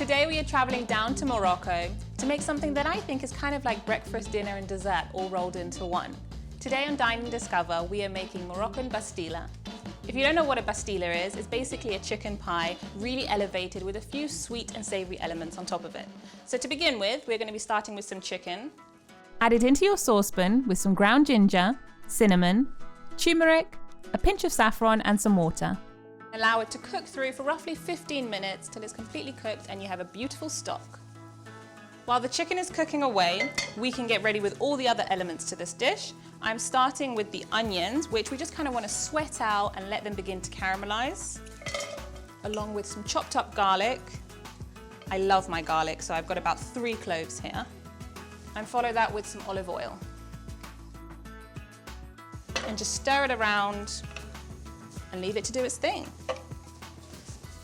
Today we are traveling down to Morocco to make something that I think is kind of like breakfast, dinner and dessert all rolled into one. Today on Dine and Discover we are making Moroccan Bastilla. If you don't know what a Bastilla is, it's basically a chicken pie, really elevated with a few sweet and savoury elements on top of it. So to begin with, we're going to be starting with some chicken. Add it into your saucepan with some ground ginger, cinnamon, turmeric, a pinch of saffron and some water. Allow it to cook through for roughly 15 minutes till it's completely cooked and you have a beautiful stock. While the chicken is cooking away, we can get ready with all the other elements to this dish. I'm starting with the onions, which we just kind of want to sweat out and let them begin to caramelize, along with some chopped up garlic. I love my garlic, so I've got about 3 cloves here. And follow that with some olive oil. And just stir it around and leave it to do its thing.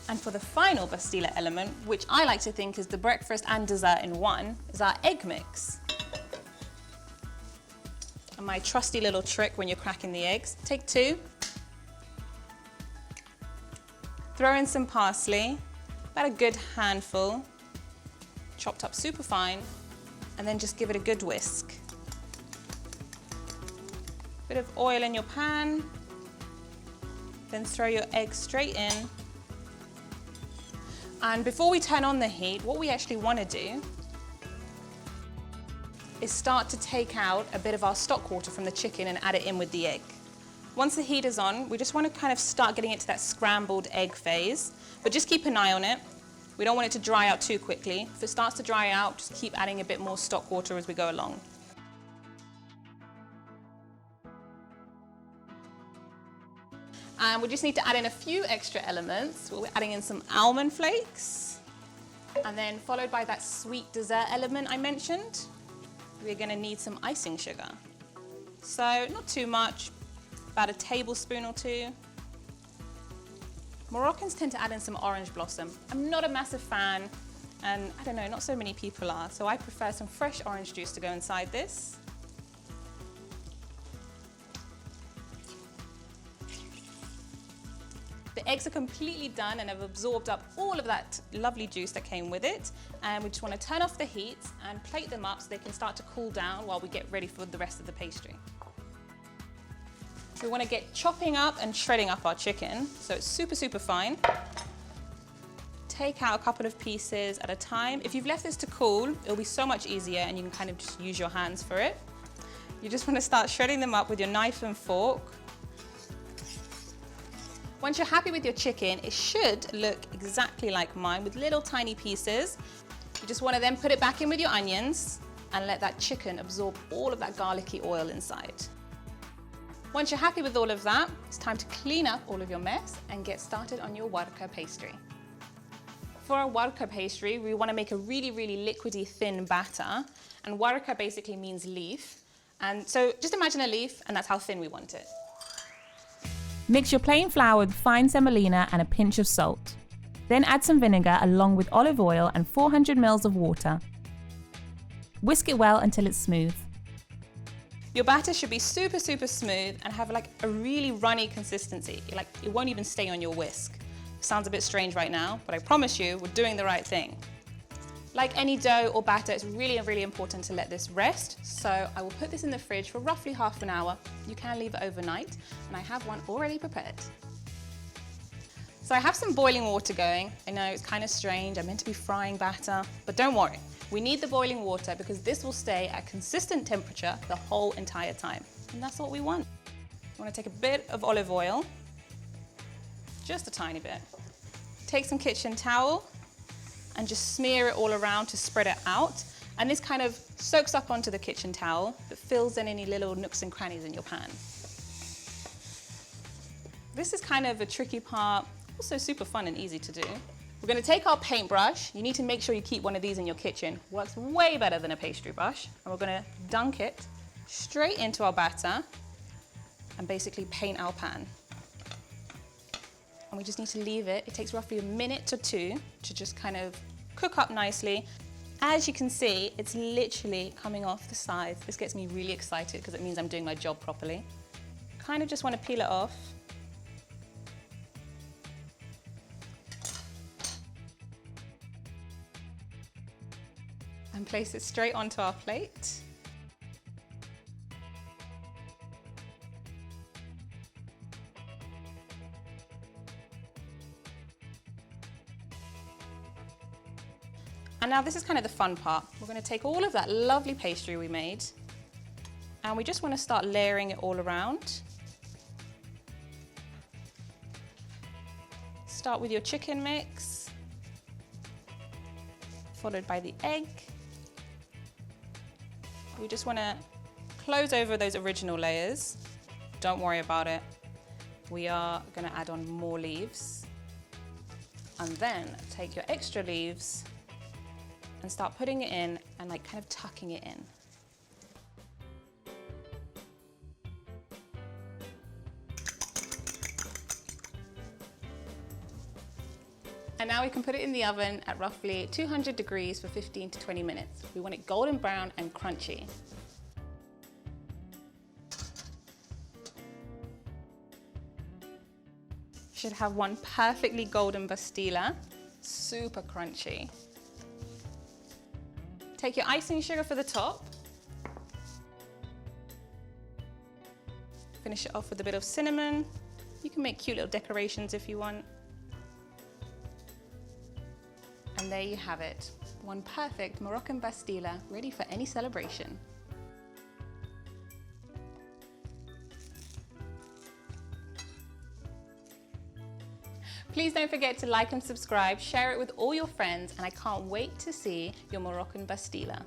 And for the final Bastilla element, which I like to think is the breakfast and dessert in one, is our egg mix. And my trusty little trick when you're cracking the eggs, take 2. Throw in some parsley, about a good handful, chopped up super fine, and then just give it a good whisk. Bit of oil in your pan, then throw your eggs straight in. And before we turn on the heat, what we actually want to do is start to take out a bit of our stock water from the chicken and add it in with the egg. Once the heat is on, we just want to kind of start getting it to that scrambled egg phase, but just keep an eye on it. We don't want it to dry out too quickly. If it starts to dry out, just keep adding a bit more stock water as we go along. And we just need to add in a few extra elements. We're adding in some almond flakes, and then followed by that sweet dessert element I mentioned. We're going to need some icing sugar. So not too much, about a tablespoon or 2. Moroccans tend to add in some orange blossom. I'm not a massive fan, and I don't know, not so many people are, so I prefer some fresh orange juice to go inside this. The eggs are completely done and have absorbed up all of that lovely juice that came with it. And we just want to turn off the heat and plate them up so they can start to cool down while we get ready for the rest of the pastry. We want to get chopping up and shredding up our chicken, so it's super, super fine. Take out a couple of pieces at a time. If you've left this to cool, it'll be so much easier and you can kind of just use your hands for it. You just want to start shredding them up with your knife and fork. Once you're happy with your chicken, it should look exactly like mine with little tiny pieces. You just want to then put it back in with your onions and let that chicken absorb all of that garlicky oil inside. Once you're happy with all of that, it's time to clean up all of your mess and get started on your warqa pastry. For our warqa pastry, we want to make a really, really liquidy, thin batter. And warqa basically means leaf. And so just imagine a leaf, and that's how thin we want it. Mix your plain flour with fine semolina and a pinch of salt. Then add some vinegar along with olive oil and 400 ml of water. Whisk it well until it's smooth. Your batter should be super, super smooth and have like a really runny consistency. Like it won't even stay on your whisk. Sounds a bit strange right now, but I promise you we're doing the right thing. Like any dough or batter, it's really, really important to let this rest. So I will put this in the fridge for roughly half an hour. You can leave it overnight, and I have one already prepared. So I have some boiling water going. I know it's kind of strange, I'm meant to be frying batter, but don't worry. We need the boiling water because this will stay at consistent temperature the whole entire time. And that's what we want. You want to take a bit of olive oil, just a tiny bit. Take some kitchen towel, and just smear it all around to spread it out. And this kind of soaks up onto the kitchen towel, but fills in any little nooks and crannies in your pan. This is kind of a tricky part, also super fun and easy to do. We're gonna take our paintbrush. You need to make sure you keep one of these in your kitchen. Works way better than a pastry brush. And we're gonna dunk it straight into our batter and basically paint our pan. And we just need to leave it. It takes roughly a minute or 2 to just kind of cook up nicely. As you can see, it's literally coming off the sides. This gets me really excited because it means I'm doing my job properly. Kind of just want to peel it off. and place it straight onto our plate. And now this is kind of the fun part. We're going to take all of that lovely pastry we made and we just want to start layering it all around. Start with your chicken mix, followed by the egg. We just want to close over those original layers. Don't worry about it. We are going to add on more leaves. And then take your extra leaves and start putting it in and like kind of tucking it in. And now we can put it in the oven at roughly 200 degrees for 15 to 20 minutes. We want it golden brown and crunchy. Should have one perfectly golden Bastilla, super crunchy. Take your icing sugar for the top. Finish it off with a bit of cinnamon. You can make cute little decorations if you want. And there you have it. One perfect Moroccan Bastilla ready for any celebration. Please don't forget to like and subscribe, share it with all your friends, and I can't wait to see your Moroccan Bastilla.